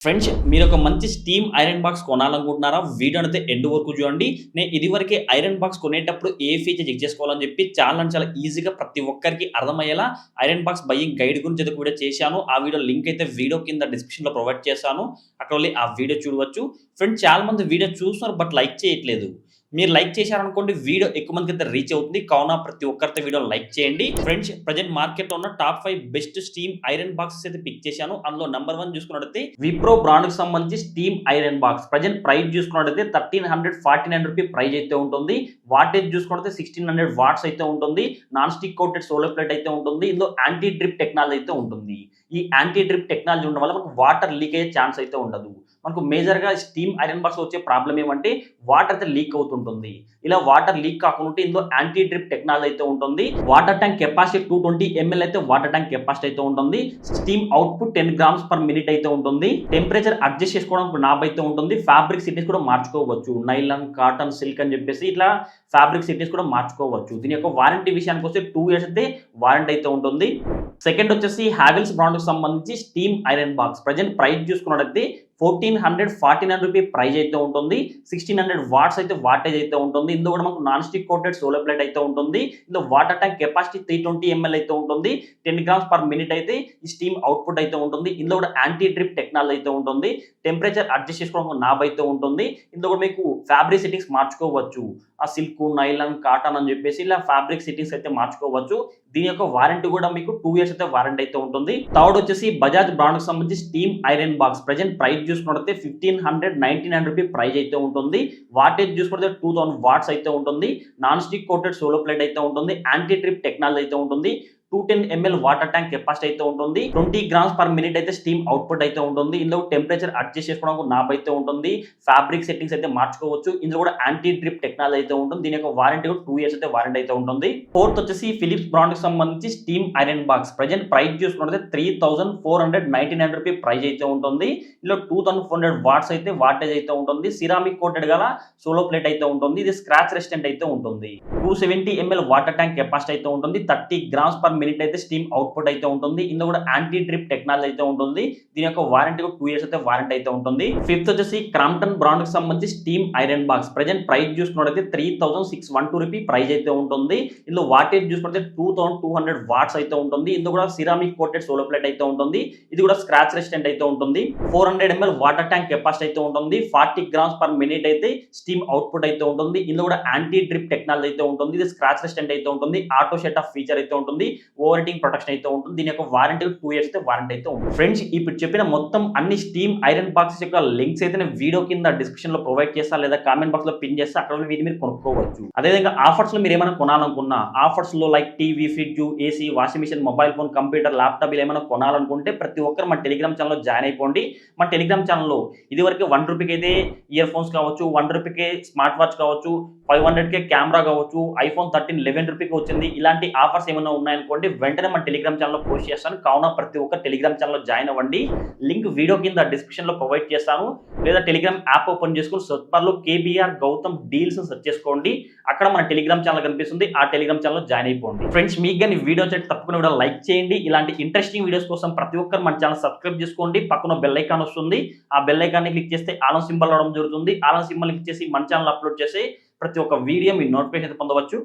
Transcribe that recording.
Friends మీరు ఒక మంచి స్టీమ్ ఐరన్ బాక్స్ కొనాలనుకుంటున్నారా? వీడియో అయితే ఎండ్ వరకు చూడండి. నేను ఇదివరకే ఐరన్ బాక్స్ కొనేటప్పుడు ఏ ఫీచర్ చెక్ చేసుకోవాలని చెప్పి చాలా ఈజీగా ప్రతి ఒక్కరికి అర్థమయ్యేలా ఐరన్ బాక్స్ బయింగ్ గైడ్ గురించి అయితే కూడా చేశాను. ఆ వీడియో లింక్ అయితే వీడియో కింద డిస్క్రిప్షన్‌లో ప్రొవైడ్ చేశాను. అక్కడ వెళ్ళి ఆ వీడియో చూడవచ్చు. ఫ్రెండ్స్ చాలా మంది వీడియో చూస్తున్నారు బట్ లైక్ చేయట్లేదు. మీరు లైక్ చేశారనుకోండి వీడియో ఎక్కువ మందికి అయితే రీచ్ అవుతుంది. కావున ప్రతి ఒక్కరితో వీడియో లైక్ చేయండి. ఫ్రెండ్స్ ప్రెజెంట్ మార్కెట్‌లో ఉన్న top 5 best steam iron boxes అయితే పిక్ చేశాను. అందులో నంబర్ 1 చూసుకున్నట్లయితే విప్రో బ్రాండ్‌కి సంబంధించి steam iron box. Present price చూసుకున్నట్లయితే రూ. 1349 ప్రైస్ అయితే ఉంటుంది. వాటేజ్ చూసుకున్నట్లయితే 1600 వాట్స్ అయితే ఉంటుంది. నాన్ స్టిక్ కోటెడ్ సోలోప్లేట్ అయితే ఉంటుంది. ఇందులో యాంటీ డ్రిప్ టెక్నాలజీ అయితే ఉంటుంది. ఈ యాంటీ డ్రిప్ టెక్నాలజీ ఉండడం వల్ల మనకు వాటర్ లీక్ అయ్యే ఛాన్స్ అయితే ఉండదు. మనకు మేజర్‌గా స్టీమ్ ఐరన్ బాక్స్‌లో వచ్చే ప్రాబ్లమ్ ఏమంటే వాటర్ అయితే లీక్ అవుతుంటుంది. ఇలా వాటర్ లీక్ కాకుండా ఉంటే ఇందులో యాంటీ డ్రిప్ టెక్నాలజీ అయితే ఉంటుంది. వాటర్ ట్యాంక్ కెపాసిటీ 220 ఎంఎల్ అయితే వాటర్ ట్యాంక్ కెపాసిటీ అయితే ఉంటుంది. Steam output 10 grams per minute అయితే ఉంటుంది. టెంపరేచర్ అడ్జస్ట్ చేసుకోవడానికి నాబ్ అయితే ఉంటుంది. ఫ్యాబ్రిక్ సెట్టింగ్స్ కూడా మార్చుకోవచ్చు. నైలాన్, కాటన్, సిల్క్ అని చెప్పేసి ఇట్లా ఫ్యాబ్రిక్ సెట్టింగ్స్ కూడా మార్చుకోవచ్చు. దీని యొక్క వారంటీ విషయానికి వస్తే 2 ఇయర్స్ అయితే వారంటీ అయితే ఉంటుంది. సెకండ్ వచ్చేసి హ్యావెల్స్ బ్రాండ్‌కి సంబంధించి steam iron box. Present price చూసుకున్నట్లయితే రూ. 1449 ప్రైస్ అయితే ఉంటుంది. 1600 వాట్స్ అయితే వాటేజ్ అయితే ఉంటుంది. ఇందులో కూడా మనకు నాన్ స్టిక్ కోటెడ్ సోలోప్లేట్ అయితే ఉంటుంది. ఇందులో వాటర్ ట్యాంక్ కెపాసిటీ 320 ఎంఎల్ అయితే ఉంటుంది. 10 గ్రామ్స్ పర్ మినిట్ అయితే ఈ స్టీమ్ అవుట్పుట్ అయితే ఉంటుంది. ఇందులో కూడా యాంటీ డ్రిప్ టెక్నాలజీ అయితే ఉంటుంది. టెంపరేచర్ అడ్జస్ట్ చేసుకోవడానికి నాబ్ అయితే ఉంటుంది. ఇందులో కూడా మీకు ఫ్యాబ్రిక్ సెట్టింగ్స్ మార్చుకోవచ్చు. ఆ సిల్క్, నైలాన్, కాటన్ అని చెప్పేసి ఇలా ఫ్యాబ్రిక్ సెట్టింగ్స్ అయితే మార్చుకోవచ్చు. దీని యొక్క వారంటీ కూడా మీకు 2 ఇయర్స్ అయితే వారంటీ అయితే ఉంటుంది. థర్డ్ వచ్చేసి బజాజ్ బ్రాండ్‌కి సంబంధించి steam iron box. Present price చూసుకున్నట్లయితే రూ. 1599 ప్రైస్ అయితే ఉంటుంది. వాటేజ్ చూసుకుంటే 2000 వాట్స్ అయితే ఉంటుంది. నాన్ స్టిక్ కోటెడ్ సోలోప్లేట్ అయితే ఉంటుంది. యాంటీ డ్రిప్ టెక్నాలజీ అయితే ఉంటుంది. 210 ఎంఎల్ వాటర్ ట్యాంక్ కెపాసిటీ అయితే ఉంటుంది. 20 గ్రామ్స్ పర్ మినిట్ అయితే స్టీమ్ అవుట్పుట్ అయితే ఉంటుంది. ఇందులో టెంపరేచర్ అడ్జస్ట్ చేసుకోవడానికి నాబ్ అయితే ఉంటుంది. ఫ్యాబ్రిక్ సెట్టింగ్స్ అయితే మార్చుకోవచ్చు. ఇందులో కూడా యాంటీ డ్రిప్ టెక్నాలజీ అయితే ఉంటుంది. దీని యొక్క వారంటీ కూడా 2 ఇయర్స్ అయితే వారంటీ అయితే ఉంటుంది. ఫోర్త్ వచ్చేసి ఫిలిప్స్ బ్రాండ్‌కి సంబంధించి steam iron box. Present price చూసుకున్నట్లయితే రూ. 3499 ప్రైస్ అయితే ఉంటుంది. ఇందులో 2400 వాట్స్ అయితే వాటేజ్ అయితే ఉంటుంది. సిరామిక్ కోటెడ్ గల సోలో ప్లేట్ అయితే ఉంటుంది. ఇది స్క్రాచ్ రెసిస్టెంట్ అయితే ఉంటుంది. 270 ఎంఎల్ వాటర్ ట్యాంక్ కెపాసిటీ అయితే ఉంటుంది. 30 గ్రామ్స్ పర్ మినిట్ అయితే స్టీమ్ అవుట్పుట్ అయితే ఉంటుంది. ఇందులో కూడా యాంటీ డ్రిప్ టెక్నాలజీ అయితే ఉంటుంది. దీని యొక్క వారంటీ 2 ఇయర్స్ అయితే వారంటీ అయితే ఉంటుంది. ఫిఫ్త్ వచ్చేసి క్రాంప్టన్ బ్రాండ్ కి సంబంధించి steam iron box. Present price చూసుకున్నట్లయితే రూ. 3612 ప్రైస్ అయితే ఉంటుంది. ఇందులో వాటేజ్ చూసుకుంటే 2200 వాట్స్ అయితే ఉంటుంది. ఇందులో కూడా సిరామిక్ కోటెడ్ సోలో ప్లేట్ అయితే ఉంటుంది. ఇది కూడా స్క్రాచ్ రెసిస్టెంట్ అయితే ఉంటుంది. 400 ఎంఎల్ వాటర్ ట్యాంక్ కెపాసిటీ అయితే ఉంటుంది. 40 గ్రామ్స్ పర్ మినిట్ అయితే స్టీమ్ అవుట్పుట్ అయితే ఉంటుంది. ఇందులో కూడా యాంటీ డ్రిప్ టెక్నాలజీ అయితే ఉంటుంది. ఇది స్క్రాచ్ రెసిస్టెంట్ అయితే ఉంటుంది. ఆటో షట్ ఆఫ్ ఫీచర్ అయితే ఉంటుంది. ఓవర్ హీటింగ్ ప్రొటెక్షన్ అయితే ఉంటుంది. దీని యొక్క వారంటీ 2 ఇయర్స్ అయితే వారంటీ అయితే ఉంటుంది. ఫ్రెండ్స్ ఇప్పుడు చెప్పిన మొత్తం అన్ని స్టీమ్ ఐరన్ బాక్సెస్ యొక్క లింక్స్ అయితే నేను వీడియో కింద డిస్క్రిప్షన్ లో ప్రొవైడ్ చేస్తా లేదా కామెంట్ బాక్స్ లో పిన్ చేస్తే అక్కడ వీటిని మీరు కొనుక్కోవచ్చు. అదేవిధంగా ఆఫర్స్ లో మీరు ఏమైనా కొనాలనుకున్నా ఆఫర్స్ లో like TV, fridge, AC, washing machine, mobile phone, computer, laptop ఇలా ఏమైనా కొనాలనుకుంటే ప్రతి ఒక్కరు మన టెలిగ్రామ్ ఛానల్లో జాయిన్ అయిపోండి. మన టెలిగ్రామ్ ఛానల్లో ఇదివరకు ₹1 అయితే ఇయర్ ఫోన్స్ కావచ్చు, ₹1 స్మార్ట్ వాచ్ కావచ్చు, 500 కెమెరా కావచ్చు, ఐఫోన్ 13 ₹11 వచ్చింది. ఇలాంటి ఆఫర్స్ ఏమైనా ఉన్నాయనుకోండి వెంటనే మన టెలిగ్రామ్ ఛానల్లో పోస్ట్ చేస్తాను. కావున ప్రతి ఒక్క టెలిగ్రామ్ ఛానల్లో జాయిన్ అవ్వండి. లింక్ వీడియో కింద డిస్క్రిప్షన్ లో ప్రొవైడ్ చేస్తాను. లేదా టెలిగ్రామ్ యాప్ ఓపెన్ చేసుకుని సెర్చ్ బార్ లో కేబీఆర్ గౌతమ్ డీల్స్ సెర్చ్ చేసుకోండి. అక్కడ మన టెలిగ్రామ్ ఛానల్ కనిపిస్తుంది. ఆ టెలిగ్రామ్ ఛానల్లో జాయిన్ అయిపోండి. ఫ్రెండ్స్ మీకు కానీ వీడియో తప్పకుండా కూడా లైక్ చేయండి. ఇలాంటి ఇంట్రెస్టింగ్ వీడియోస్ కోసం ప్రతి ఒక్కరు మన ఛానల్ సబ్స్క్రైబ్ చేసుకోండి. పక్కన బెల్ ఐకాన్ వస్తుంది. ఆ బెల్ ఐకాన్ని క్లిక్ చేస్తే ఆల్ సింబల్ రావడం జరుగుతుంది. ఆల్ సింబల్ క్లిక్ చేసి మన ఛానల్ అప్లోడ్ చేసి ప్రతి ఒక్క వీడియో మీ నోటిఫికేషన్ పొందవచ్చు.